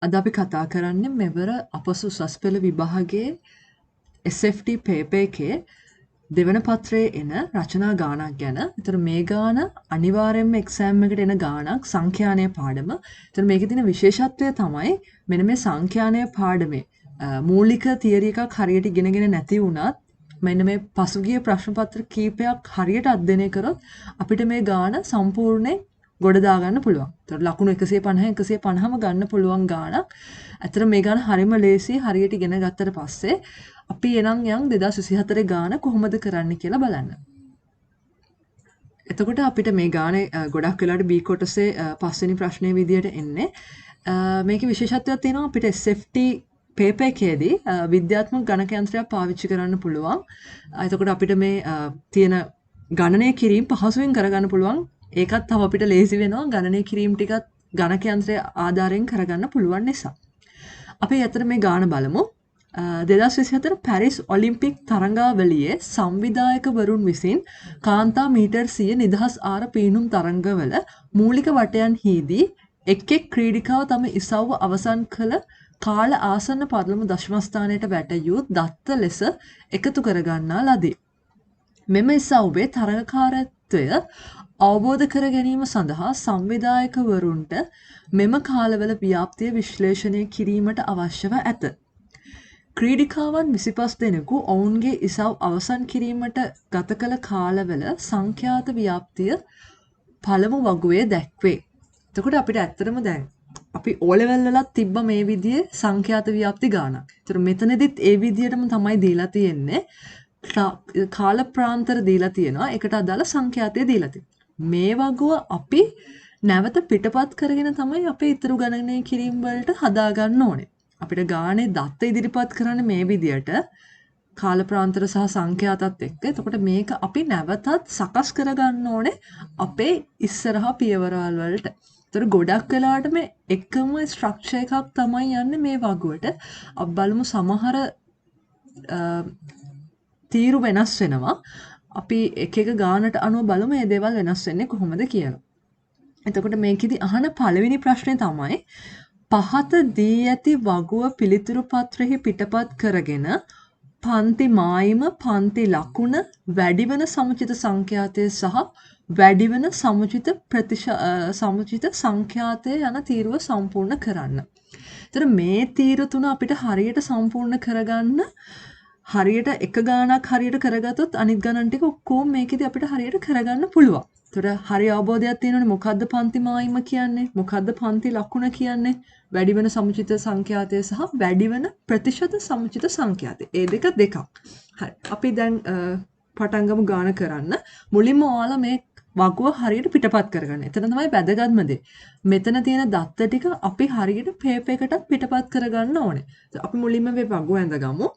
අද අපි කතා කරන්නේ මෙවර අපසු උසස් පෙළ විභාගයේ SFT පේපර් එකේ දෙවන පත්‍රයේ එන රචනා ගානක් ගැන. ඒතර මේ ගාන අනිවාර්යයෙන්ම එක්සෑම් එකට එන ගානක් සංඛ්‍යානය පාඩම. ඒතර මේකේ තියෙන විශේෂත්වය තමයි මෙන්න මේ සංඛ්‍යානය පාඩමේ මූලික තියරි එකක් හරියට ඉගෙනගෙන නැති වුණත් මෙන්න මේ පසුගිය ප්‍රශ්න පත්‍ර කීපයක් හරියට අධ්‍යයනය කරොත් අපිට මේ ගාන සම්පූර්ණයෙන් ගොඩ දාගන්න පුළුවන්. ඒතර ලකුණු 150 150ම ගන්න පුළුවන් ගානක්. ඇත්තට මේ ගාන හරිම ලේසි හරියට ඉගෙන ගත්තට පස්සේ අපි එනම් යම් 2024 ගාන කොහොමද කරන්න කියලා බලන්න. එතකොට අපිට මේ ගානේ ගොඩක් වෙලාවට B කොටසේ පස්වෙනි ප්‍රශ්නයේ විදියට එන්නේ. මේකේ විශේෂත්වයක් තියෙනවා අපිට SFT පේපර් එකේදී විද්‍යාත්මක ගණක යන්ත්‍රයක් පාවිච්චි කරන්න පුළුවන්. එතකොට අපිට මේ තියෙන ගණනය කිරීම පහසුවෙන් කරගන්න පුළුවන්. ඒකත් තව අපිට ලේසි වෙනවා ගණනය කිරීම ටිකත් ගණක යන්ත්‍රය ආධාරයෙන් කරගන්න පුළුවන් නිසා. අපි අතර මේ ගාන බලමු. 2024 පැරිස් ඔලිම්පික් තරඟාවලියේ සංවිධායකවරුන් විසින් කාන්තා මීටර් 100 නිදහස් ආර පීනුම් තරඟවල මූලික වටයන්හිදී එක් එක් ක්‍රීඩිකාව තම ඉසව්ව අවසන් කළ කාල ආසන්න පදළම දශමස්ථානයට වැටයූ දත්ත ලෙස එකතු කරගන්නා ලදී. මෙම ඉසව්වේ තරඟකාරත්වය අවබෝධ කර ගැනීම සඳහා සංවිධායකවරුන්ට මෙම කාලවල ව්‍යාප්තිය විශ්ලේෂණය කිරීමට අවශ්‍යව ඇත. ක්‍රීඩිකාවන් 25 දෙනෙකු ඔවුන්ගේ ඉසව් අවසන් කිරීමට ගත කළ කාලවල සංඛ්‍යාත ව්‍යාප්තිය පළමු වගුවේ දැක්වේ. එතකොට අපිට ඇත්තටම දැන් අපි O level වලත් තිබ්බ මේ විදිහේ සංඛ්‍යාත ව්‍යාප්ති ගානක්. ඒතර මෙතනදිත් ඒ විදිහටම තමයි දීලා තියෙන්නේ. කාල ප්‍රාන්තර දීලා තියෙනවා. ඒකට අදාළ සංඛ්‍යාතය දීලා තියෙනවා. මේ වගුව අපි නැවත පිටපත් කරගෙන තමයි අපේ ඉතුරු ගණනය කිරීම වලට හදා ගන්න ඕනේ. අපිට ගානේ දත්ත ඉදිරිපත් කරන්න මේ විදියට කාල ප්‍රාන්තර සහ සංඛ්‍යාතත් එක්ක. එතකොට මේක අපි නැවතත් සකස් කරගන්න ඕනේ අපේ ඉස්සරහා පියවරවල් වලට. ඒතර ගොඩක් වෙලාවට මේ එකම ස්ට්‍රක්චර් එකක් තමයි යන්නේ මේ වගුවට. අපි බලමු සමහර තීරු වෙනස් වෙනවා. අපි එක එක ගානට අනුව බලමු මේ දේවල් වෙනස් වෙන්නේ කොහොමද කියලා. එතකොට මේකෙදි අහන පළවෙනි ප්‍රශ්නේ තමයි පහත දී ඇති වගුව පිළිතුරු පත්‍රෙහි පිටපත් කරගෙන පන්ති මායිම පන්ති ලකුණ වැඩිවන සමුචිත සංඛ්‍යාතය සහ වැඩිවන සමුචිත සංඛ්‍යාතය යන තීරුව සම්පූර්ණ කරන්න. එතකොට මේ තීරු තුන අපිට හරියට සම්පූර්ණ කරගන්න හරියට එක ගානක් හරියට කරගත්තොත් අනිත් ගණන් ටික ඔක්කොම මේකෙදි අපිට හරියට කරගන්න පුළුවන්. ඒතර හරි අවබෝධයක් තියෙනවනේ මොකද්ද පන්ති මායිම කියන්නේ? මොකද්ද පන්ති ලකුණ කියන්නේ? වැඩිවන සමුචිත සංඛ්‍යාතය සහ වැඩිවන ප්‍රතිශත සමුචිත සංඛ්‍යාතය. ඒ දෙක. හරි. අපි දැන් පටන් ගමු ගාන කරන්න. මුලින්ම ඔයාලා මේ වගුව හරියට පිටපත් කරගන්න. එතන තමයි වැදගත්ම දේ. මෙතන තියෙන දත්ත ටික අපි හරියට පේපර් එකකට පිටපත් කරගන්න ඕනේ. අපි මුලින්ම මේ වගුව ඇඳගමු.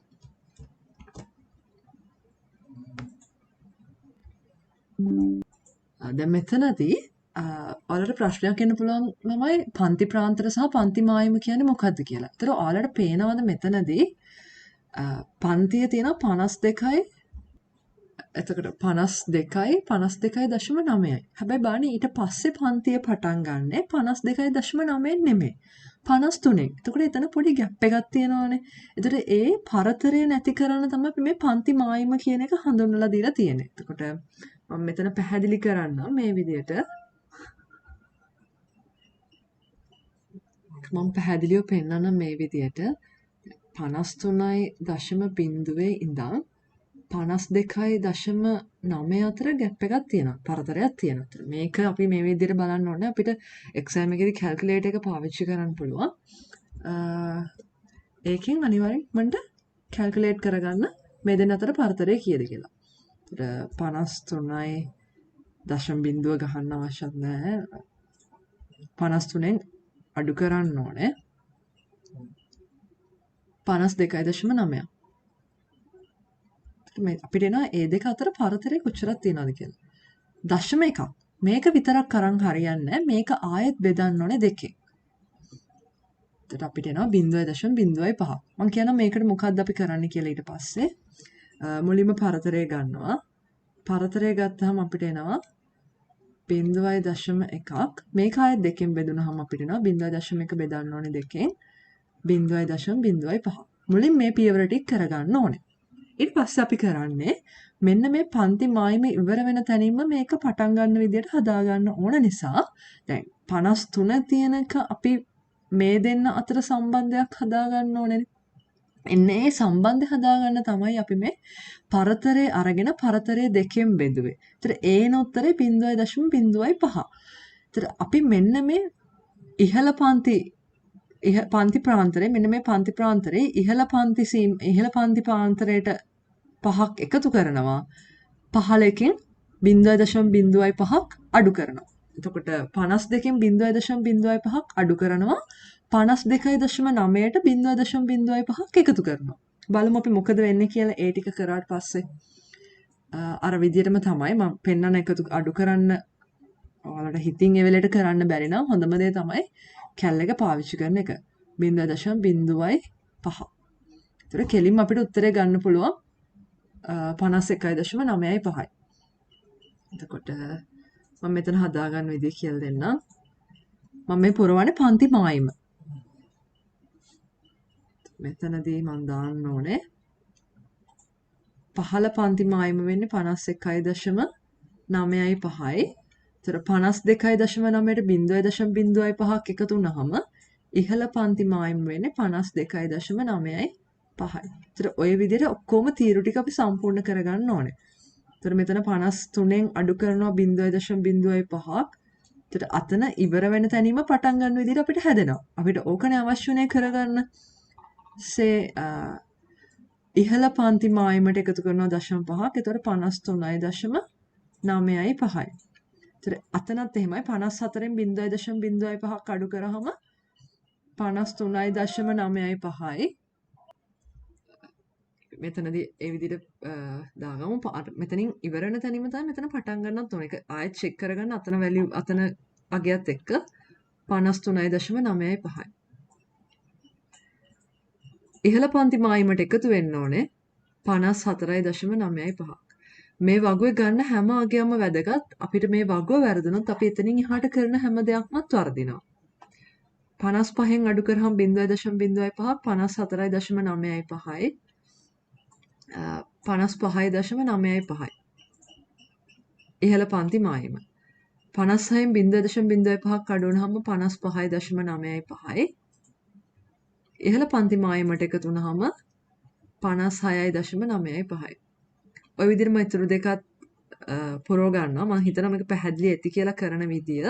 දැන් මෙතනදී ඔයාලට ප්‍රශ්නයක් එන්න පුළුවන් ළමයි පන්ති ප්‍රාන්තර සහ පන්ති මායිම කියන්නේ මොකක්ද කියලා. ඒතර ඔයාලට පේනවද මෙතනදී පන්තිය තියෙනවා 52යි එතකොට 52.9යි. හැබැයි බලන්න ඊට පස්සේ පන්තිය පටන් ගන්නෙ 52.9 නෙමෙයි. 53. එතකොට එතන පොඩි ગેප් එකක් තියෙනවානේ. එතකොට ඒ පරතරය නැති කරන්න තමයි අපි මේ පන්ති මායිම කියන එක හඳුන්වලා දීලා තියෙන්නේ. එතකොට මම මෙතන පැහැදිලි කරන්නම් මේ විදිහට. මම පැහැදිලිව පෙන්නන්න මේ විදිහට 53.0 ඉඳන් 52.9 අතර ගැප් එකක් තියෙනවා. පරතරයක් තියෙනවා. මේක අපි මේ විදිහට බලන්න ඕනේ. අපිට එක්සෑම් එකේදී කැල්කියුලේටර් එක පාවිච්චි කරන්න පුළුවන්. ඒකෙන් අනිවාර්යෙන් මන්ට කැල්කියුලේට් කරගන්න මේ දෙන්න අතර පරතරය කීයද කියලා. 53.0 ගහන්න අවශ්‍යත් නැහැ. 53න් අඩු කරන්න ඕනේ. 52.9. අපිට එනවා ඒ දෙක අතර පරතරය කොච්චරක් තියෙනවද කියලා. දශම එකක්. මේක විතරක් අරන් හරියන්නේ මේක ආයෙත් බෙදන්න ඕනේ දෙකෙන්. එතකොට අපිට එනවා 0.05. මම කියනවා මේකට මොකක්ද අපි කරන්න කියලා ඊට පස්සේ. මුලින්ම පරතරය ගන්නවා. පරතරය ගත්තාම අපිට එනවා 0.1. මේක ආයෙත් දෙකෙන් බෙදුනහම අපිට එනවා 0.1 බෙදන්න ඕනේ දෙකෙන්. 0.05. මුලින් මේ පියවර ටික කරගන්න ඕනේ. ඊට පස්සේ අපි කරන්නේ මෙන්න මේ පන්ති මායිම ඉවර වෙන තැනින්ම මේක පටන් ගන්න විදිහට හදා ගන්න ඕන නිසා දැන් 53 තියෙනක අපි මේ දෙන්න අතර සම්බන්ධයක් හදා ගන්න ඕනේ. එන්නේ ඒ සම්බන්ධය හදාගන්න තමයි අපි මේ පරතරය අරගෙන පරතරය දෙකෙන් බෙදුවේ. ඒතර ඒන උත්තරේ 0.05. ඒතර අපි මෙන්න මේ ඉහළ පන්ති ප්‍රාන්තරේ මෙන්න මේ පන්ති ප්‍රාන්තරේ ඉහළ පන්ති ප්‍රාන්තරයට 5ක් එකතු කරනවා. 15කින් 0.05ක් අඩු කරනවා. එතකොට 52කින් 0.05ක් අඩු කරනවා. 52.9ට 0.05ක් එකතු කරනවා. බලමු අපි මොකද වෙන්නේ කියලා ඒ ටික කරාට පස්සේ. අර විදිහටම තමයි මම පෙන්නන එකතු අඩු කරන්න ඔයාලට හිතින් ඒ වෙලෙට කරන්න බැරි නම් හොඳම දේ තමයි කැල් එක පාවිච්චි කරන එක. 0.05. ඒතර කෙලින්ම අපිට උත්තරේ ගන්න පුළුවන් 51.95යි. එතකොට මම මෙතන හදාගන්න විදිහ කියලා දෙන්නම්. මම මේ පුරවන්නේ පන්ති මායිම. මෙතනදී මම දාන්න ඕනේ පහළ පන්ති මායිම වෙන්නේ 51.95යි. ඒතර 52.9ට 0.05ක් එකතු වුනහම ඉහළ පන්ති මායිම වෙන්නේ 52.95යි. ඒතර ඔය විදිහට ඔක්කොම තීරු ටික අපි සම්පූර්ණ කරගන්න ඕනේ. ඒතර මෙතන 53න් අඩු කරනවා 0.05ක්. ඒතර අතන ඉවර වෙන තැනීම පටන් ගන්න විදිහට අපිට හැදෙනවා. අපිට ඕකනේ අවශ්‍යනේ කරගන්න. ඉහළ පන්ති මායිමට එකතු කරනවා 0.5ක්. ඒතකොට 53.95යි. ඒතර අතනත් එහෙමයි 54න් 0.05ක් අඩු කරාම 53.95යි. මෙතනදී ඒ විදිහට දාගමු. මෙතනින් ඉවර වෙන තැනීම තමයි මෙතන පටන් ගන්නත් ඕනේ. ඒක ආයෙත් චෙක් කරගන්න අතන වැලියු අතන අගයත් එක්ක 53.95යි. ඉහළ පන්ති මායිමට එකතු වෙන්න ඕනේ 54.95ක්. මේ වගුවේ ගන්න හැම අගයක්ම වැදගත්. අපිට මේ වගුව වැරදුනොත් අපි එතනින් එහාට කරන හැම දෙයක්මත් වර්ධිනවා. 55න් අඩු කරාම 0.05ක් 54.95යි. 55.95යි. ඉහළ පන්ති මායිම. 56න් 0.05ක් අඩු වුනහම 55.95යි. ඉහළ පන්ති මායිමට එකතු වුනහම 56.95යි. ඔය විදිහටම ඊටු දෙකත් පුරව ගන්නවා. මම හිතනවා මේක පැහැදිලි ඇති කියලා කරන විදිය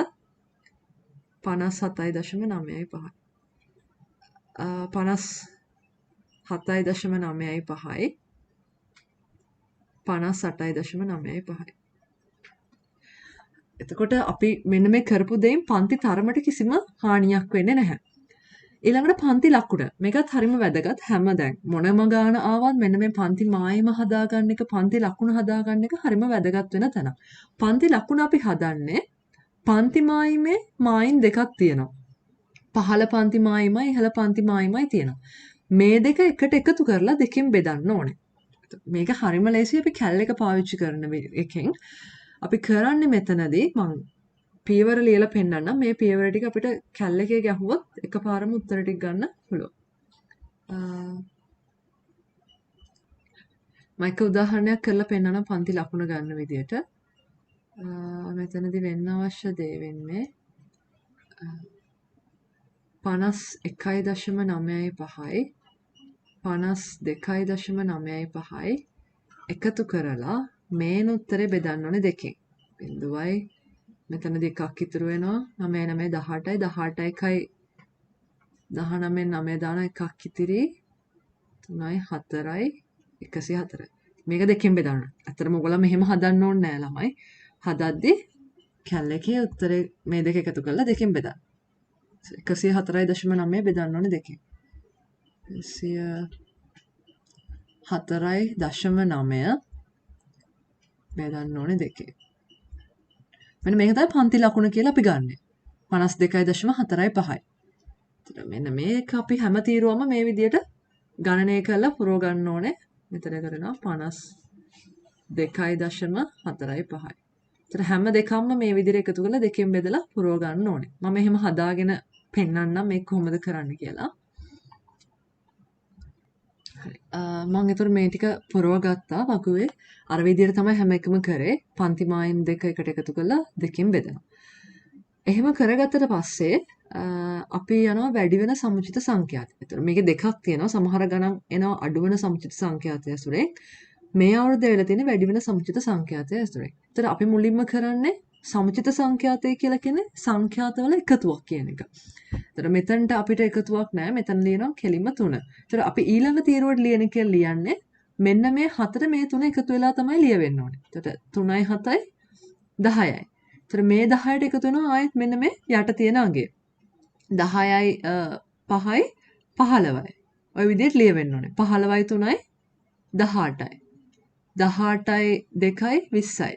57.95යි. 57.95යි. 58.95යි. එතකොට අපි මෙන්න මේ කරපු දෙයින් පන්ති තරමට කිසිම හානියක් වෙන්නේ නැහැ. ඊළඟට පන්ති ලකුණ. මේකත් හරිම වැදගත්. හැම දැන් මොනම ගාන ආවත් මෙන්න මේ පන්ති මායිම හදාගන්න එක, පන්ති ලකුණ හදාගන්න එක හරිම වැදගත් වෙන තැන. පන්ති ලකුණ අපි හදන්නේ පන්ති මායිමේ මායිම් දෙකක් තියෙනවා. පහළ පන්ති මායිමයි ඉහළ පන්ති මායිමයි තියෙනවා. මේ දෙක එකට එකතු කරලා දෙකෙන් බෙදන්න ඕනේ. මේක හරිම ලේසි. අපි කැල් එක පාවිච්චි කරන එකෙන් අපි කරන්නේ මෙතනදී මම පියවර ලියලා පෙන්නන්නම්. මේ පියවර ටික අපිට කැල් එකේ ගැහුවොත් එකපාරම උත්තර ටික ගන්න පුළුවන්. මම එක උදාහරණයක් කරලා පෙන්නනම් පන්ති ලකුණ ගන්න විදියට. මෙතනදී වෙන්න අවශ්‍ය දේ වෙන්නේ 51.95යි 52.95යි එකතු කරලා මේන උත්තරේ බෙදන්න ඕනේ දෙකෙන්. බිඳුවයි මෙතනදී එකක් ඉතුරු වෙනවා 9 9 18යි 18යි 19 9 දාන එකක් ඉතිරි 3යි 4යි 104යි. මේක දෙකෙන් බෙදන්න. අතරම ඔයගොල්ලෝ මෙහෙම හදන්න ඕනේ නෑ ළමයි. හදද්දි කැල් එකේ උත්තරේ මේ දෙක එකතු කරලා දෙකෙන් බෙදන්න. 104.9 බෙදන්න ඕනේ දෙකෙන්. 104.9 බෙදන්න ඕනේ දෙකෙන්. මෙන්න මේක තමයි පන්ති ලකුණ කියලා අපි ගන්නෙ. 52.45යි. එතකොට මෙන්න මේක අපි හැම තීරුවම මේ විදියට ගණනය කරලා පුරව ගන්න ඕනේ. මෙතන කරනවා 52.45යි. එතකොට හැම දෙකක්ම මේ විදියට එකතු කරලා දෙකෙන් බෙදලා පුරව ගන්න ඕනේ. මම එහෙම හදාගෙන පෙන්නන්නම් මේක කොහොමද කරන්න කියලා. හරි. මම ඒතර මේ ටික පුරව ගත්තා වගුවේ. අර විදිහට තමයි හැම එකම කරේ. පන්ති මායිම් දෙක එකට එකතු කරලා දෙකෙන් බෙදනවා. එහෙම කරගත්තට පස්සේ අපි යනවා වැඩි වෙන සමුචිත සංඛ්‍යාත. ඒතර මේකේ දෙකක් තියෙනවා. සමහර ගණන් එනවා අඩු වෙන සමුචිත සංඛ්‍යාතය ඇසුරෙන්. මේ අවුරුද්දේ වෙලා තියෙන්නේ වැඩි වෙන සමුචිත සංඛ්‍යාතය ඇසුරෙන්. ඒතර අපි මුලින්ම කරන්නේ සමුචිත සංඛ්‍යාතය කියලා කියන්නේ සංඛ්‍යාතවල එකතුවක් කියන එක. ඒතර මෙතනට අපිට එකතුවක් නැහැ. මෙතන ලියනවා කෙලින්ම 3. ඒතර අපි ඊළඟ තීරුවට ලියන එක ලියන්නේ මෙන්න මේ 4 මේ 3 එකතු වෙලා තමයි ලියවෙන්න ඕනේ. ඒතර 3යි 7යි 10යි. ඒතර මේ 10ට එකතු වෙනවා ආයෙත් මෙන්න මේ යට තියෙන අගය. 10යි 5යි 15යි. ඔය විදිහට ලියවෙන්න ඕනේ. 15යි 3යි 18යි. 18යි 2යි 20යි.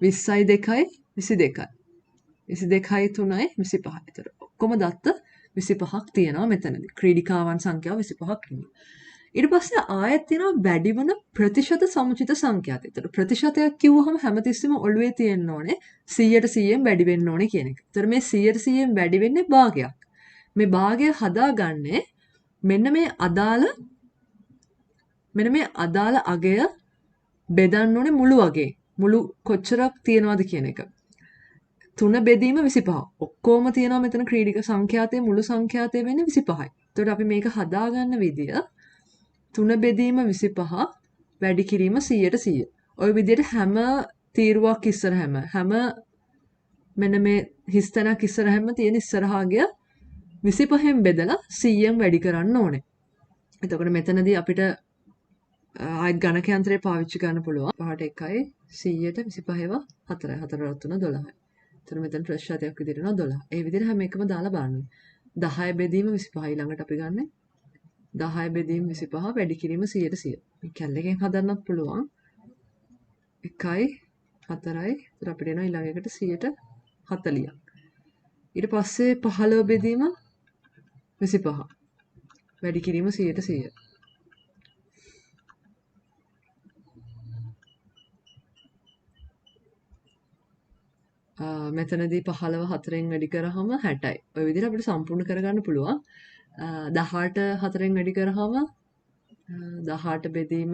20යි 2යි 22යි. 22යි 3යි 25යි. ඒතර ඔක්කොම දත්ත 25ක් තියෙනවා මෙතනදී. ක්‍රීඩිකාවන් සංඛ්‍යාව 25ක් ඉන්නවා. ඊට පස්සේ ආයෙත් තියෙනවා වැඩි වෙන ප්‍රතිශත සමුචිත සංඛ්‍යාත. ඒතර ප්‍රතිශතයක් කිව්වහම හැමතිස්සෙම ඔළුවේ තියෙන්න ඕනේ 100ට 100ෙන් වැඩි වෙන්න ඕනේ කියන එක. ඒතර මේ 100ට 100ෙන් වැඩි වෙන්නේ භාගයක්. මේ භාගය හදාගන්නේ මෙන්න මේ අදාළ අගය බෙදන්න ඕනේ මුළු අගේ. මුළු කොච්චරක් තියනවද කියන එක. 3 බෙදීම 25. ඔක්කොම තියෙනවා මෙතන ක්‍රීඩික සංඛ්‍යාතයේ මුළු සංඛ්‍යාතය වෙන්නේ 25යි. එතකොට අපි මේක හදාගන්න විදිය 3 බෙදීම 25 වැඩි කිරීම 100ට 100. ওই විදිහට හැම තීරුවක් ඉස්සරහම හැම මෙන්න මේ හිස්තැනක් ඉස්සරහම තියෙන ඉස්සරහාගය 25න් බෙදලා 100න් වැඩි කරන්න ඕනේ. එතකොට මෙතනදී අපිට ආයෙත් ගණක යන්ත්‍රය පාවිච්චි කරන්න පුළුවන්. 5ට 1යි 100ට 25ව 4යි 4 රත් තුන 12යි. එතන මෙතන ප්‍රශ්නයක් විදිහට එනවා 12. ඒ විදිහට හැම එකම දාලා බලන්න. 10 බෙදීම 25 ළඟට අපි ගන්න 10 බෙදීම 25 වැඩි කිරීම 100ට 100. මේ කැල්ලකින් හදන්නත් පුළුවන්. 1යි 4යි ඉතින් අපිට එනවා ඊළඟ එකට 100ට 40ක්. ඊට පස්සේ 15 බෙදීම 25 වැඩි කිරීම 100ට 100. මෙතනදී 15 4ෙන් වැඩි කරාම 60යි. ඔය විදිහට අපිට සම්පූර්ණ කරගන්න පුළුවන්. 18 4ෙන් වැඩි කරාම 18 බෙදීම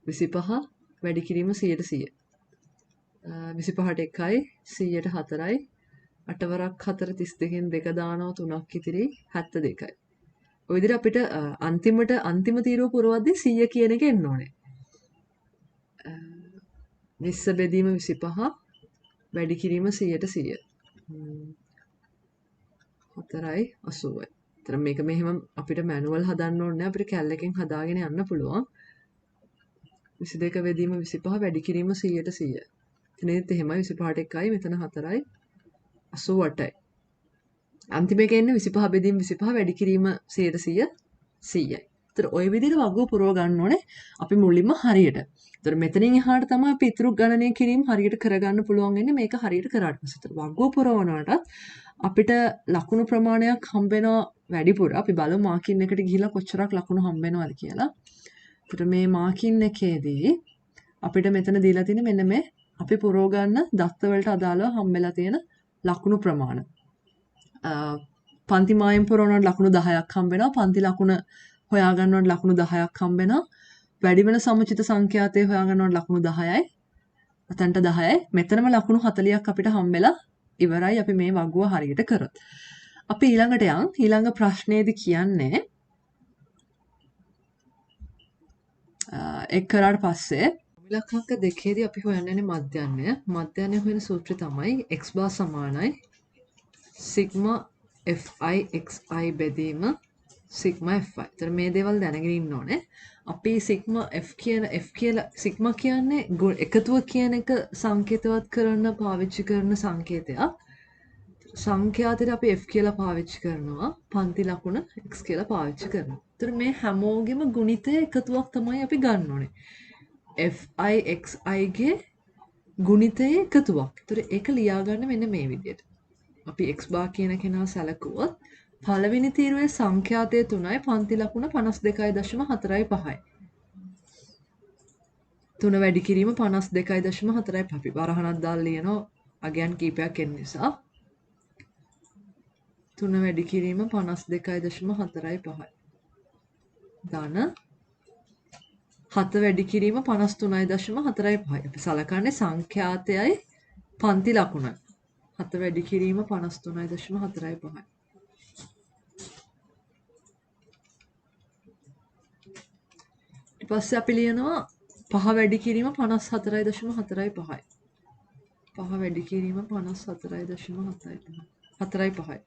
25 වැඩි කිරීම 100ට 100. 25ට 1යි 100ට 4යි 8 වරක් 4 32න් 2 දානවා 3ක් ඉතිරි 72යි. ඔය විදිහට අපිට අන්තිම තීරුව පුරවද්දී 100 කියන එක එන්න ඕනේ. 20 බෙදීම 25 වැඩි කිරීම 100ට 100. 4යි 80යි. ඒතර මේක මෙහෙම අපිට මැනුවල් හදන්න ඕනේ අපිට කැල්ලකින් හදාගෙන යන්න පුළුවන්. 22 බෙදීම 25 වැඩි කිරීම 100ට 100. එතනෙත් එහෙමයි 25ට 1යි මෙතන 4යි 88යි. අන්තිම එක එන්නේ 25 බෙදීම 25 වැඩි කිරීම 100ට 100 100යි. ඒතර ওই විදිහට වගුව පුරව ගන්න ඕනේ අපි මුලින්ම හරියට. ඒතර මෙතනින් එහාට තමයි අපි ඉතුරු ගණනය කිරීම හරියට කරගන්න පුළුවන් වෙන්නේ මේක හරියට කරාට පස්සේ. ඒතර වගුව පුරවනකොටත් අපිට ලකුණු ප්‍රමාණයක් හම්බ වෙනවා වැඩිපුර. අපි බලමු මාකින් එකට ගිහිලා කොච්චරක් ලකුණු හම්බ වෙනවද කියලා. ඒතර මේ මාකින් එකේදී අපිට මෙතන දීලා තියෙන මෙන්න මේ අපි පුරව ගන්න දත්ත වලට අදාළව හම්බෙලා තියෙන ලකුණු ප්‍රමාණ. පන්ති මායිම් පුරවනකොට ලකුණු 10ක් හම්බ වෙනවා. පන්ති ලකුණ හොයා ගන්නකොට ලකුණු 10ක් හම්බ වෙනවා. වැඩි වෙන සමුචිත සංඛ්‍යාතය හොයා ගන්නකොට ලකුණු 10යි. අතන්ට 10යි. මෙතනම ලකුණු 40ක් අපිට හම්බෙලා ඉවරයි අපි මේ වගුව හරියට කරොත්. අපි ඊළඟට ඊළඟ ප්‍රශ්නයේදී කියන්නේ එක් කරාට පස්සේ ඉලක්ක දෙකේදී අපි හොයන්නේ මධ්‍යන්නය. මධ්‍යන්නය හොයන සූත්‍රය තමයි x බාර් සමානයි සිග්මා fi xi බෙදීම සිග්මා fi. ඒතර මේ දේවල් දැනගෙන ඉන්න ඕනේ. අපි සිග්මා f කියලා සිග්මා කියන්නේ එකතුව කියන එක සංකේතවත් කරන්න පාවිච්චි කරන සංකේතයක්. සංඛ්‍යාතයට අපි f කියලා පාවිච්චි කරනවා. පන්ති ලකුණ x කියලා පාවිච්චි කරනවා. ඒතර මේ හැමෝගෙම ගුණිතය එකතුවක් තමයි අපි ගන්න ඕනේ. fi xi ගේ ගුණිතයේ එකතුවක්. ඒතර ඒක ලියාගන්න මෙන්න මේ විදිහට. අපි x බාර් කියන කෙනා සැලකුවොත් පළවෙනි තීරුවේ සංඛ්‍යාතය 3යි පන්ති ලකුණ 52.45යි. 3 වැඩි කිරීම 52.45යි. අපි වරහණක් දාලා ලියනවා අගයන් කීපයක් එන්න නිසා. 3 වැඩි කිරීම 52.45යි. ධන 7 වැඩි කිරීම 53.45. අපි සලකන්නේ සංඛ්‍යාතයයි පන්ති ලකුණයි. 7 වැඩි කිරීම 53.45. ඊට පස්සේ අපි ලියනවා 5 වැඩි කිරීම 54.45. 5 වැඩි කිරීම 54.45. 4.5.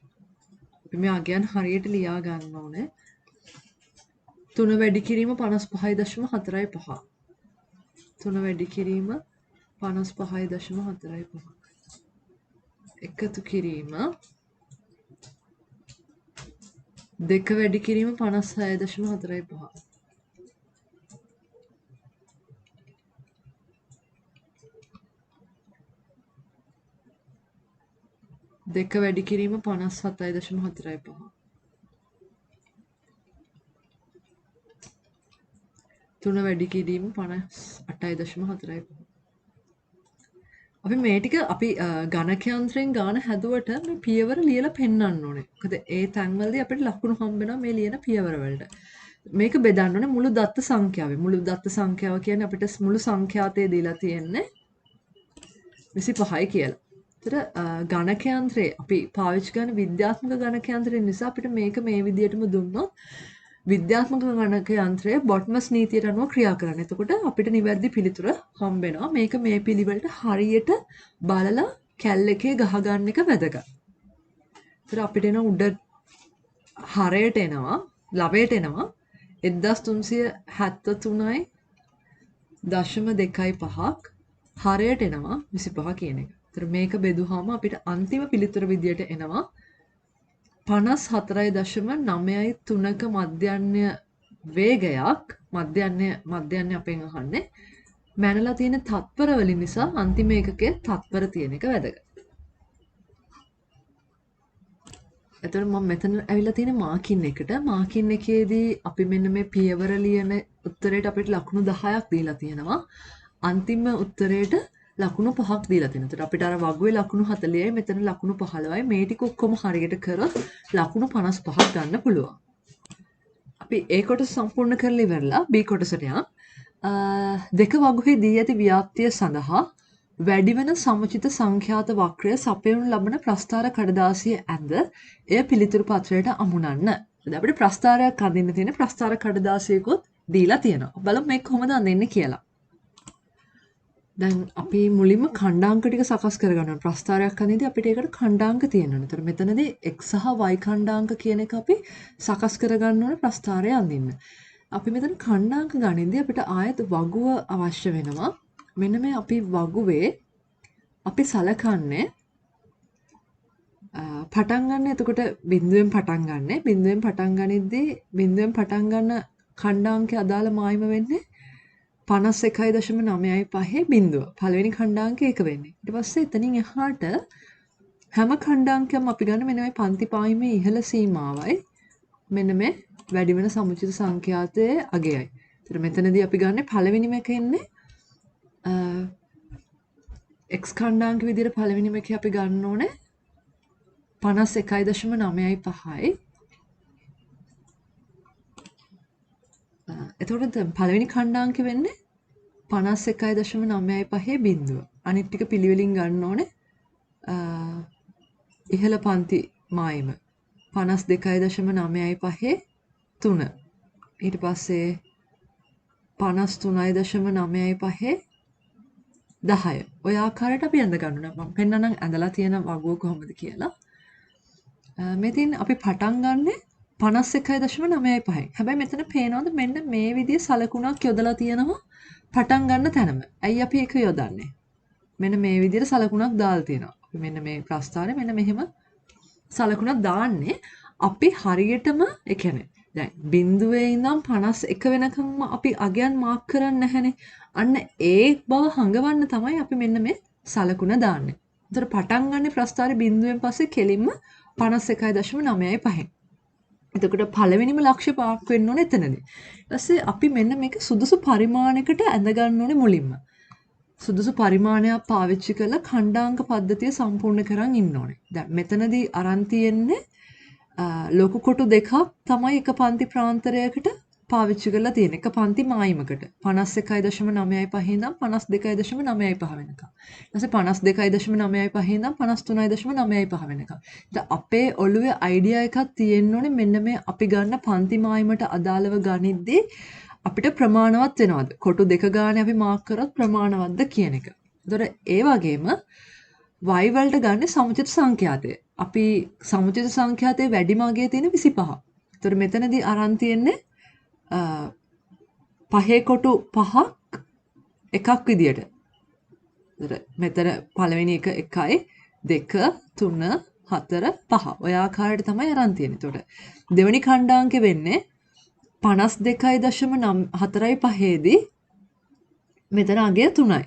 අපි මේ අගයන් හරියට ලියා ගන්න ඕනේ. 3 වැඩි කිරීම 55.45. 3 වැඩි කිරීම 55.45. එකතු කිරීම 2 වැඩි කිරීම 56.45. 2 වැඩි කිරීම 57.45. 3 වැඩි කිරීම 58.45. අපි මේ ටික අපි ගණක යන්ත්‍රයෙන් ගාන හැදුවට මේ පියවර ලියලා පෙන්වන්න ඕනේ. මොකද ඒ තැන්වලදී අපිට ලකුණු හම්බ වෙනවා මේ ලියන පියවර වලට. මේක බෙදන්න ඕනේ මුළු දත්ත සංඛ්‍යාවෙන්. මුළු දත්ත සංඛ්‍යාව කියන්නේ අපිට මුළු සංඛ්‍යාතය දීලා තියෙන්නේ 25යි කියලා. ඒතර ගණක යන්ත්‍රයේ අපි පාවිච්චි කරන විද්‍යාත්මක ගණක යන්ත්‍රය නිසා අපිට මේක මේ විදිහටම දුන්නොත් විද්‍යාත්මක ගණක යන්ත්‍රය බොට්මස් නීතියට අනුව ක්‍රියා කරන්න. එතකොට අපිට නිවැරදි පිළිතුර හම්බ වෙනවා. මේක මේ පිළිවෙලට හරියට බලලා කැල් එකේ ගහගන්න එක වැදගත්. ඒතර අපිට එන උඩ හරයට එනවා, ලවයට එනවා 1373.25ක් හරයට එනවා 25 කියන එක. ඒතර මේක බෙදුවාම අපිට අන්තිම පිළිතුර විදියට එනවා 54.93ක මධ්‍යන්‍ය වේගයක්. මධ්‍යන්‍ය අපෙන් අහන්නේ මැනලා තියෙන තත්පර වලින් නිසා අන්තිම ඒකකයේ තත්පර තියෙන එක වැදගත්. එතකොට මම මෙතන ඇවිල්ලා තියෙන මාකින් එකට. මාකින් එකේදී අපි මෙන්න මේ පියවර ලියන උත්තරේට අපිට ලකුණු 10ක් දීලා තියෙනවා. අන්තිම උත්තරේට ලකුණු 5ක් දීලා තියෙනවා. එතකොට අපිට අර වගුවේ ලකුණු 40යි මෙතන ලකුණු 15යි මේ ටික ඔක්කොම හරියට කරොත් ලකුණු 55ක් ගන්න පුළුවන්. අපි A කොටස සම්පූර්ණ කරලා ඉවරලා B කොටසට යමු. දෙක වගුවේ දී ඇති ව්‍යාප්තිය සඳහා වැඩිවන සමුචිත සංඛ්‍යාත වක්‍රය සපයනු ලබන ප්‍රස්ථාර කඩදාසිය ඇඳ එය පිළිතුරු පත්‍රයට අමුණන්න. දැන් අපිට ප්‍රස්ථාරයක් අඳින්න තියෙන ප්‍රස්ථාර කඩදාසියකුත් දීලා තියෙනවා. බලමු මේක කොහොමද අඳින්නේ කියලා. දැන් අපි මුලින්ම ඛණ්ඩාංක ටික සකස් කරගන්න ඕනේ. ප්‍රස්ථාරයක් අඳින්දී අපිට ඒකට ඛණ්ඩාංක තියෙනවා. ඒතර මෙතනදී x සහ y ඛණ්ඩාංක කියන එක අපි සකස් කරගන්න ඕනේ ප්‍රස්ථාරය අඳින්න. අපි මෙතන ඛණ්ඩාංක ගණින්දී අපිට ආයත වගුව අවශ්‍ය වෙනවා. මෙන්න මේ අපි වගුවේ අපි සලකන්නේ පටන් ගන්න. එතකොට බිඳුවෙන් පටන් ගන්න. බිඳුවෙන් පටන් ගනිද්දී බිඳුවෙන් පටන් ගන්න ඛණ්ඩාංකයේ අදාළ මායිම වෙන්නේ 51.95 බිඳුව. පළවෙනි ඛණ්ඩාංකය ඒක වෙන්නේ. ඊට පස්සේ එතනින් එහාට හැම ඛණ්ඩාංකයක්ම අපි ගන්න මෙන්න මේ පන්ති පායීමේ ඉහළ සීමාවයි මෙන්න මේ වැඩි වෙන සමුචිත සංඛ්‍යාතයේ අගයයි. ඒතර මෙතනදී අපි ගන්න පළවෙනිම එක එන්නේ x ඛණ්ඩාංක විදිහට පළවෙනිම එකේ අපි ගන්න ඕනේ 51.95යි. එතකොට පළවෙනි ඛණ්ඩාංකෙ වෙන්නේ 51.95 බිඳුව. අනිත් ටික පිළිවෙලින් ගන්න ඕනේ. ඉහළ පන්ති මායිම 52.95 3. ඊට පස්සේ 53.95 10. ඔය ආකාරයට අපි ඇඳ ගන්න ඕනේ. මම පෙන්නනම් ඇඳලා තියෙන වගුව කොහොමද කියලා. මෙතින් අපි පටන් ගන්නෙ 51.95. හැබැයි මෙතන පේනවද මෙන්න මේ විදිහේ සලකුණක් යොදලා තියෙනවා පටන් ගන්න තැනම. ඇයි අපි ඒක යොදන්නේ? මෙන්න මේ විදිහට සලකුණක් දාලා තියෙනවා. අපි මෙන්න මේ ප්‍රස්ථාරේ මෙන්න මෙහෙම සලකුණක් දාන්නේ අපි හරියටම ඒ කියන්නේ දැන් බිඳුවේ ඉඳන් 51 වෙනකම්ම අපි අගයන් මාක් කරන්නේ නැහනේ. අන්න ඒ බව හඟවන්න තමයි අපි මෙන්න මේ සලකුණ දාන්නේ. ඒතර පටන් ගන්න ප්‍රස්ථාරේ බිඳුවෙන් පස්සේ කෙලින්ම 51.95. එතකොට පළවෙනිම ලක්ෂ්‍ය පාක් වෙන්න ඕනේ එතනදී. ඊට පස්සේ අපි මෙන්න මේක සුදුසු පරිමාණයකට ඇඳ ගන්න ඕනේ මුලින්ම. සුදුසු පරිමාණයක් පාවිච්චි කරලා ඛණ්ඩාංක පද්ධතිය සම්පූර්ණ කරන් ඉන්න ඕනේ. දැන් මෙතනදී අරන් තියෙන්නේ ලොකු කොටු දෙකක් තමයි එක පන්ති ප්‍රාන්තරයකට පාවිච්චි කරලා තියෙන එක පන්ති මායිමකට 51.95 ඉඳන් 52.95 වෙනකම්. ඊට පස්සේ 52.95 ඉඳන් 53.95 වෙනකම්. ඉතින් අපේ ඔළුවේ අයිඩියා එකක් තියෙන්න ඕනේ මෙන්න මේ අපි ගන්න පන්ති මායිමට අදාළව ගනිද්දී අපිට ප්‍රමාණවත් වෙනවද? කොටු දෙක ගානේ අපි මාක් කරොත් ප්‍රමාණවත්ද කියන එක. ඒතකොට ඒ වගේම y වලට ගන්න සමුචිත සංඛ්‍යාතය. අපි සමුචිත සංඛ්‍යාතයේ වැඩිම අගය තියෙන 25. ඒතකොට මෙතනදී අරන් තියෙන්නේ පහේ කොටු 5ක් එකක් විදියට. මෙතන පළවෙනි එක 1යි 2 3 4 5. ඔය ආකාරයට තමයි අරන් තියෙන්නේ. එතකොට දෙවෙනි ඛණ්ඩාංකෙ වෙන්නේ 52.4 දී මෙතන අගය 3යි.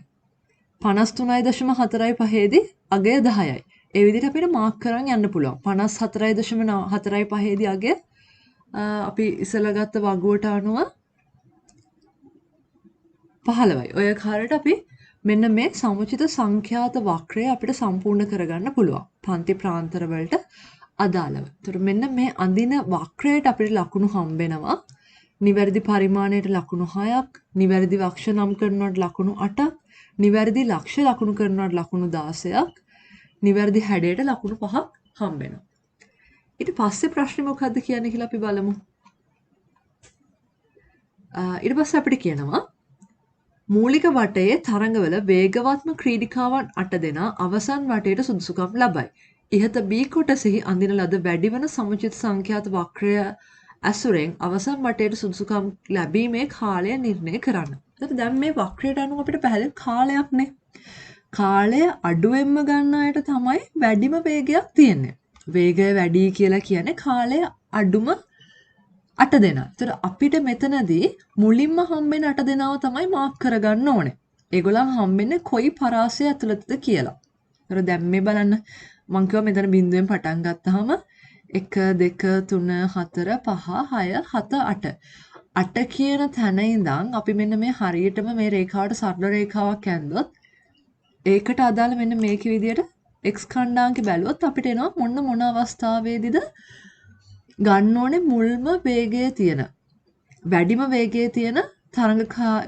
53.45 දී අගය 10යි. ඒ විදිහට අපිට මාක් කරන් යන්න පුළුවන්. 54.45 දී අගය අපි ඉස්සෙල්ලා ගත්ත වගුවට අනුව 15යි. ඔය කාර්යයට අපි මෙන්න මේ සමුචිත සංඛ්‍යාත වක්‍රය අපිට සම්පූර්ණ කරගන්න පුළුවන්. පන්ති ප්‍රාන්තර වලට අදාළව. ඒතර මෙන්න මේ අඳින වක්‍රයට අපිට ලකුණු හම්බෙනවා. නිවැරදි පරිමාණයට ලකුණු 6ක්, නිවැරදි වක්ෂ නම් කරනවට ලකුණු 8ක්, නිවැරදි ලක්ෂ ලකුණු කරනවට ලකුණු 16ක්, නිවැරදි හැඩයට ලකුණු 5ක් හම්බෙනවා. ඊට පස්සේ ප්‍රශ්නේ මොකද්ද කියන්නේ කියලා අපි බලමු. ඊට පස්සේ අපිට කියනවා මූලික වටයේ තරඟවල වේගවත්ම ක්‍රීඩිකාවන් 8 දෙනා අවසන් වටයට සුදුසුකම් ලබයි. ඉහත B කොටසෙහි අඳින ලද වැඩිවන සමුචිත සංඛ්‍යාත වක්‍රය ඇසුරෙන් අවසන් වටයට සුදුසුකම් ලැබීමේ කාලය නිර්ණය කරන්න. එතකොට දැන් මේ වක්‍රයට අනුව අපිට පැහැදිලි කාලයක්නේ. කාලය අඩුවෙන්ම ගන්න අයට තමයි වැඩිම වේගයක් තියෙන්නේ. වේගය වැඩි කියලා කියන්නේ කාලය අඩුම 8 දෙනා. ඒතර අපිට මෙතනදී මුලින්ම හම්බෙන 8 දෙනාව තමයි මාක් කරගන්න ඕනේ. ඒගොල්ලන් හම්බෙන්නේ කොයි පරාසය ඇතුළතද කියලා. ඒතර දැන් මේ බලන්න මං කිව්වා මෙතන බිඳුවෙන් පටන් ගත්තාම 1 2 3 4 5 6 7 8. 8 කියන තැන ඉඳන් අපි මෙන්න මේ හරියටම මේ රේඛාවට සරල රේඛාවක් ඇඳුවොත් ඒකට අදාළ මෙන්න මේක විදියට x ඛණ්ඩාංකේ බැලුවොත් අපිට එනවා මොන අවස්ථාවේදීද ගන්න ඕනේ මුල්ම වේගයේ තියෙන වැඩිම වේගයේ තියෙන තරඟ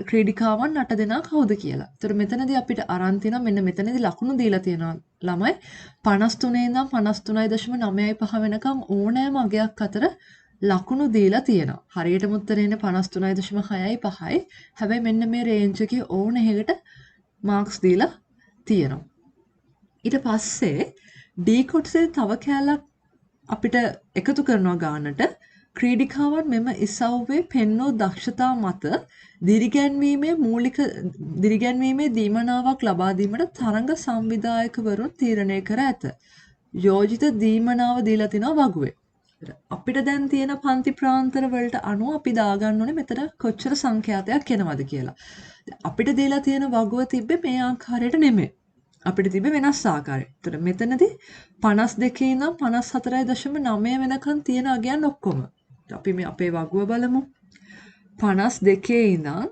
ක්‍රීඩිකාවන් 8 දෙනා කවුද කියලා. ඒතර මෙතනදී අපිට අරන් තියෙනවා මෙන්න මෙතනදී ලකුණු දීලා තියෙනවා ළමයි 53 ඉඳන් 53.95 වෙනකම් ඕනෑම අගයක් අතර ලකුණු දීලා තියෙනවා. හරියටම උත්තරේ එන්නේ 53.6යි 5යි. හැබැයි මෙන්න මේ රේන්ජ් එකේ ඕන එකකට මාක්ස් දීලා තියෙනවා. ඊට පස්සේ D කොටසේ තව කැලක් අපිට එකතු කරනවා ගානට ක්‍රීඩිකාවන් මෙම ඉසව්වේ පෙන්වූ දක්ෂතා මත දිරිගැන්වීමේ දීමනාවක් ලබා දීමට තරඟ සංවිධායකවරුන් තීරණය කර ඇත. යෝජිත දීමනාව දීලා තිනවා වගුවේ. අපිට දැන් තියෙන පන්ති ප්‍රාන්තර වලට අනුව අපි දාගන්න ඕනේ මෙතන කොච්චර සංඛ්‍යාතයක් එනවද කියලා. අපිට දීලා තියෙන වගුව තිබ්බේ මේ ආකාරයට නෙමෙයි. අපිට තිබ්බේ වෙනස් ආකාරයකට. ඒතර මෙතනදී 52 ඉඳන් 54.9 වෙනකන් තියෙන අගයන් ඔක්කොම. අපි මේ අපේ වගුව බලමු. 52 ඉඳන්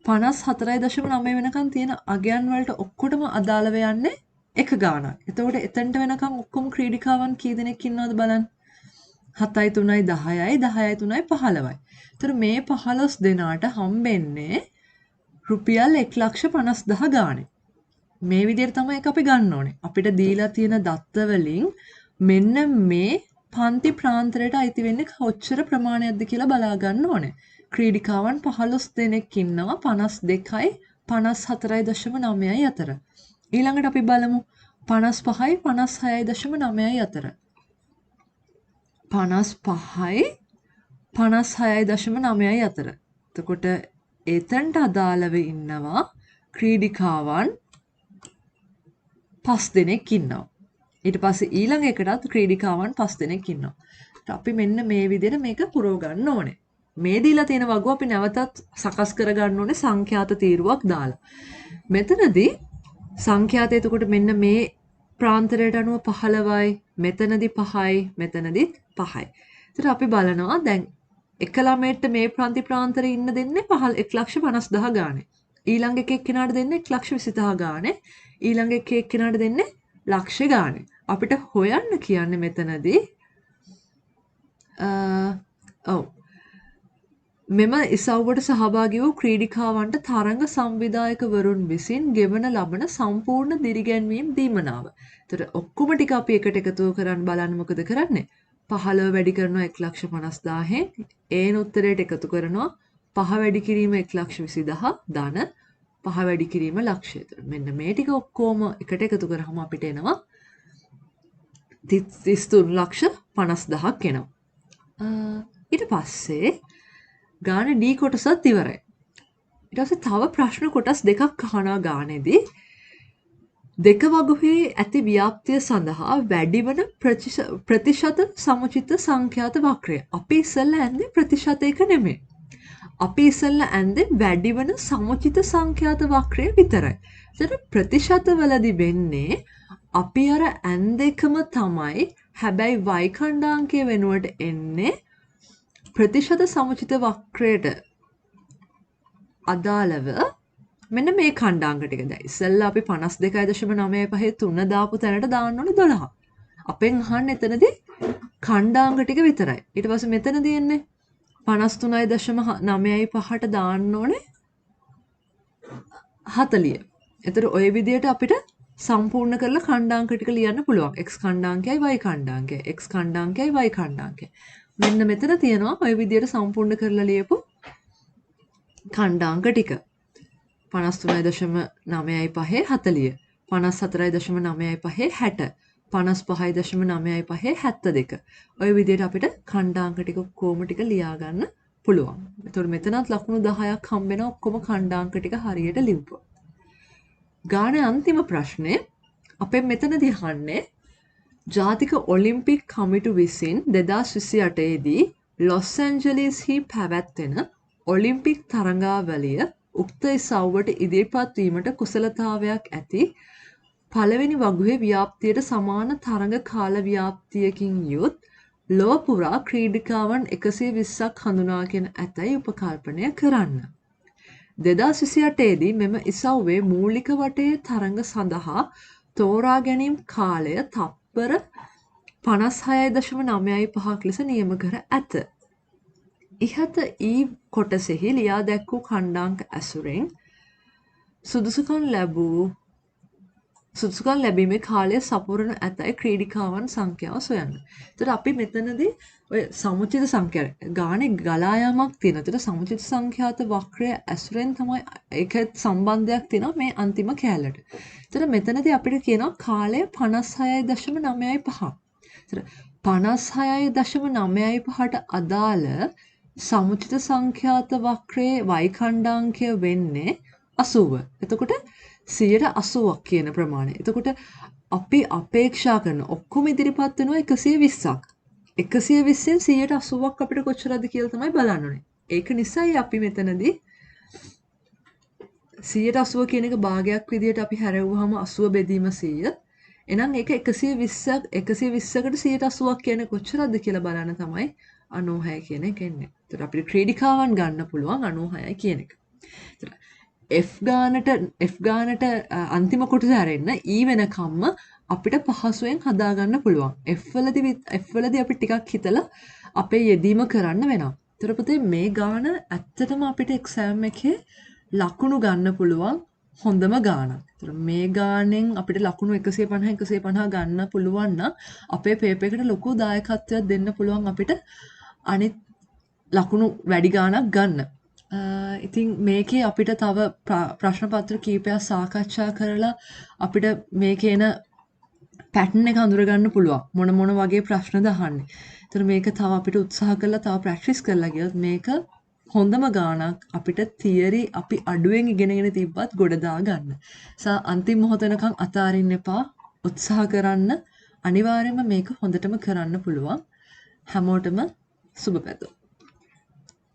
54.9 වෙනකන් තියෙන අගයන් වලට ඔක්කොටම අදාළව යන්නේ එක ගාණක්. එතකොට එතනට වෙනකන් ඔක්කොම ක්‍රීඩිකාවන් කී දෙනෙක් ඉන්නවද බලන්න. 7යි 3යි 10යි 10යි 3යි 15යි. ඒතර මේ 15 දෙනාට හම්බෙන්නේ රුපියල් 1,50,000 ගානේ. මේ විදිහට තමයි ඒක අපි ගන්න ඕනේ. අපිට දීලා තියෙන දත්ත වලින් මෙන්න මේ පන්ති ප්‍රාන්තරයට අයිති වෙන්නේ කොච්චර ප්‍රමාණයක්ද කියලා බලා ගන්න ඕනේ. ක්‍රීඩිකාවන් 15 දෙනෙක් ඉන්නවා 52යි 54.9යි අතර. ඊළඟට අපි බලමු 55යි 56.9යි අතර. 55යි 56.9යි අතර. එතකොට එතනට අදාළව ඉන්නවා ක්‍රීඩිකාවන් 5 දෙනෙක් ඉන්නවා. ඊට පස්සේ ඊළඟ එකටත් ක්‍රීඩිකාවන් 5 දෙනෙක් ඉන්නවා. අපි මෙන්න මේ විදිහට මේක පුරව ගන්න ඕනේ. මේ දීලා තියෙන වගුව අපි නැවතත් සකස් කර ගන්න ඕනේ සංඛ්‍යාත තීරුවක් දාලා. මෙතනදී සංඛ්‍යාතය එතකොට මෙන්න මේ ප්‍රාන්තරයට අනුව 15යි, මෙතනදී 5යි, මෙතනදිත් 5යි. ඒතර අපි බලනවා දැන් එක ළමයට මේ ප්‍රාන්තරේ ඉන්න දෙන්නේ 1,50,000 ගානේ. ඊළඟ එක එක්කෙනාට දෙන්නේ 1,20,000 ගානේ. ඊළඟ එක එක්කෙනාට දෙන්නේ ලක්ෂ ගානේ. අපිට හොයන්න කියන්නේ මෙතනදී මෙම ඉසව්වට සහභාගී වූ ක්‍රීඩිකාවන්ට තරඟ සංවිධායකවරුන් විසින් ගෙවන ලබන සම්පූර්ණ දිරිගැන්වීම් දීමනාව. එතකොට ඔක්කොම ටික අපි එකට එකතු කරන් බලන්න මොකද කරන්නේ? 15 වැඩි කරනවා 1,50,000න් ඒන උත්තරයට එකතු කරනවා 5 වැඩි කිරීම 1,20,000 ධන 5 වැඩි කිරීම ලක්ෂය. එතකොට මෙන්න මේ ටික ඔක්කොම එකට එකතු කරාම අපිට එනවා 33,50,000ක් එනවා. ඊට පස්සේ ගාන D කොටසත් ඉවරයි. ඊට පස්සේ තව ප්‍රශ්න කොටස් දෙකක් අහනවා ගානේදී. දෙක වගුවේ ඇති ව්‍යාප්තිය සඳහා වැඩිවන ප්‍රතිශත සමුචිත සංඛ්‍යාත වක්‍රය. අපි ඉස්සෙල්ලා ඇන්දේ ප්‍රතිශතයක නෙමෙයි. අපි ඉස්සෙල්ලා ඇන්දේ වැඩිවන සමුචිත සංඛ්‍යාත වක්‍රය විතරයි. ඒතර ප්‍රතිශතවලදී වෙන්නේ අපි අර ඇන්දේකම තමයි. හැබැයි y ඛණ්ඩාංකය වෙනුවට එන්නේ ප්‍රතිශත සමුචිත වක්‍රයට අදාළව මෙන්න මේ ඛණ්ඩාංක ටික. දැන් ඉස්සෙල්ලා අපි 52.95 3 දාපු තැනට දාන්න ඕනේ 12. අපෙන් අහන්නේ එතනදී ඛණ්ඩාංක ටික විතරයි. ඊට පස්සේ මෙතනදී එන්නේ 53.95ට දාන්න ඕනේ 40. එතකොට ওই විදිහට අපිට සම්පූර්ණ කරලා ඛණ්ඩාංක ටික ලියන්න පුළුවන්. x ඛණ්ඩාංකයයි y ඛණ්ඩාංකයයි x ඛණ්ඩාංකයයි y ඛණ්ඩාංකයයි. මෙන්න මෙතන තියෙනවා ওই විදිහට සම්පූර්ණ කරලා ලියපු ඛණ්ඩාංක ටික. 53.95 40 54.95 60 55.95 72 ඔය විදිහට අපිට ඛණ්ඩාංක ටික කොහොම ටික ලියා ගන්න පුළුවන්. එතකොට මෙතනත් ලකුණු 10ක් හම්බ වෙනවා ඔක්කොම ඛණ්ඩාංක ටික හරියට ලිව්වොත්. ගානේ අන්තිම ප්‍රශ්නේ අපෙන් මෙතනදී අහන්නේ ජාතික ඔලිම්පික් කමිටු විසින් 2028 දී ලොස් ඇන්ජලිස්හි පැවැත්වෙන ඔලිම්පික් තරඟාවලිය උක්ත ඉසව්වට ඉදිරිපත් වීමට කුසලතාවයක් ඇති පළවෙනි වගුවේ ව්‍යාප්තියට සමාන තරඟ කාල ව්‍යාප්තියකින් යුත් ලොව පුරා ක්‍රීඩිකාවන් 120ක් හඳුනාගෙන ඇතැයි උපකල්පනය කරන්න. 2028 දී මෙම ඉසව්වේ මූලික වටයේ තරඟ සඳහා තෝරා ගැනීම් කාලය තප්පර 56.95ක් ලෙස නියම කර ඇත. ඉහත කොටසෙහි ලියා දැක්වූ ඛණ්ඩාංක ඇසුරෙන් සුදුසුකම් ලැබීමේ කාලය සපුරන ඇතැයි ක්‍රීඩිකාවන් සංඛ්‍යාව සොයන්න. එතකොට අපි මෙතනදී ඔය සමුචිත සංඛ්‍යා ගානේ ගලා යාමක් තියෙනවා. එතකොට සමුචිත සංඛ්‍යාත වක්‍රය ඇසුරෙන් තමයි ඒක සම්බන්ධයක් තියෙනවා මේ අන්තිම කැලලට. එතකොට මෙතනදී අපිට කියනවා කාලය 56.95. එතකොට 56.95ට අදාළ සමුචිත සංඛ්‍යාත වක්‍රයේ y ඛණ්ඩාංකය වෙන්නේ 80. එතකොට 80ක් කියන ප්‍රමාණය. එතකොට අපි අපේක්ෂා කරන ඔක්කොම ඉදිරිපත් වෙනවා 120ක්. 120න් 80ක් අපිට කොච්චරද කියලා තමයි බලන්න ඕනේ. ඒක නිසායි අපි මෙතනදී 180 කියන එක භාගයක් විදියට අපි හැරෙව්වහම 80 බෙදීම 100. එහෙනම් ඒක 120කට 180ක් කියන්නේ කොච්චරද කියලා බලන්න තමයි 96 කියන එක එන්නේ. ඒතර අපිට ක්‍රීඩිකාවන් ගන්න පුළුවන් 96යි කියන එක. F ගානට අන්තිම කොටස හැරෙන්න E වෙනකම්ම අපිට පහසුවෙන් හදාගන්න පුළුවන්. F වලදී අපි ටිකක් හිතලා අපේ යෙදීම කරන්න වෙනවා. ඒතර පුතේ මේ ගාන ඇත්තටම අපිට එක්සෑම් එකේ ලකුණු ගන්න පුළුවන් හොඳම ගානක්. ඒතර මේ ගානෙන් අපිට ලකුණු 150 ගන්න පුළුවන් නම් අපේ පේපර් එකට ලොකු දායකත්වයක් දෙන්න පුළුවන් අපිට අනිත් ලකුණු වැඩි ගානක් ගන්න. ඉතින් මේකේ අපිට තව ප්‍රශ්න පත්‍ර කීපයක් සාකච්ඡා කරලා අපිට මේකේ එන පැටර්න් එක අඳුරගන්න පුළුවන් මොන වගේ ප්‍රශ්නද අහන්නේ. ඒතර මේක තව අපිට උත්සාහ කරලා තව ප්‍රැක්ටිස් කරලා ගියොත් මේක හොඳම ගානක් අපිට තියරි අපි අඩුවෙන් ඉගෙනගෙන තිබ්බත් ගොඩ දා ගන්න. අන්තිම මොහොත වෙනකන් අතාරින්න එපා. උත්සාහ කරන්න. අනිවාර්යයෙන්ම මේක හොඳටම කරන්න පුළුවන්. හැමෝටම සුබ පැතුම්.